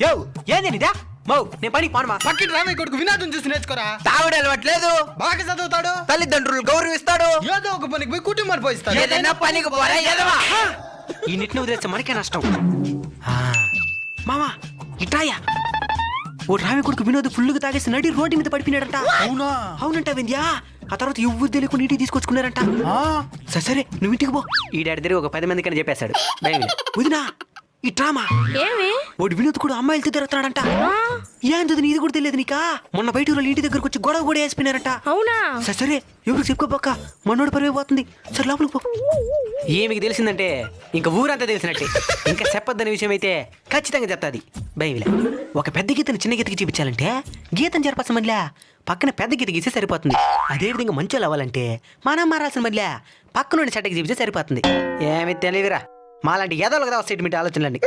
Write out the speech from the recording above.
యో ఏందిదా మౌ నేను పనికి పోనమా. పక్కింటి రామయ్య కొడుకు వినాదం చూసి నేర్చుకోరా. తాగుడు అలవాట్లేదు, బాగా చదువుతాడు, తల్లిదండ్రులు గౌరవిస్తాడు, ఏదో ఒక పనికి పోయి కుటుంబాన్ని పోయిస్తాడు. ఏదైనా పనికి పోరా ఎదవా. ఈ నెట్ని వదిలేస్తే మనకే నష్టం. మామా ఇటాయా ఓ రామి కొడుకు వినోద్ ఫుల్గా తాగేసి నడి రోడ్డు మీద పడిపోయినాడంట. అవునా? అవునంట వింధ్యా. ఆ తర్వాత ఎవ్వరు తెలియకుండా ఇంటికి తీసుకొచ్చుకున్నారంట. సరే నువ్వు ఇంటికి పో. ఈ డాడీ దగ్గర ఒక 10 మందికని చెప్పేశాడు. వదినా ఈ డ్రామా ఏమి వాడు వినోద్ కూడా అమ్మాయిలతో తిరుగుతున్నాడంట. ఏం చదివి ఇది కూడా తెలియదు నీకా. మొన్న బయట వాళ్ళు ఇంటి దగ్గరకు వచ్చి గొడవ కూడా వేసిపోయినారంట. అవునా? సరే ఎవరికి చెప్పుకోపోక మనోడు పరిపోతుంది. సరే లోపలికి పో. ఏమికి తెలిసిందంటే ఇంకా ఊరంతా తెలిసినట్టే. ఇంకా చెప్పొద్దనే విషయం అయితే ఖచ్చితంగా చెప్తాది. బైబిల్ ఒక పెద్ద గీతను చిన్న గీతకి చూపించాలంటే గీతను జరపాల్సిన మళ్ళీ పక్కన పెద్ద గీత గీసే సరిపోతుంది. అదేవిధంగా మంచోళ్ళు అవ్వాలంటే మనం మారాల్సిన మళ్ళీ పక్కనుండి చెట్టకి చూపిస్తే సరిపోతుంది. ఏమి తెలియదురా మాలాంటి ఏదో కదా స్టేట్మెంట్ ఆలోచనలండి.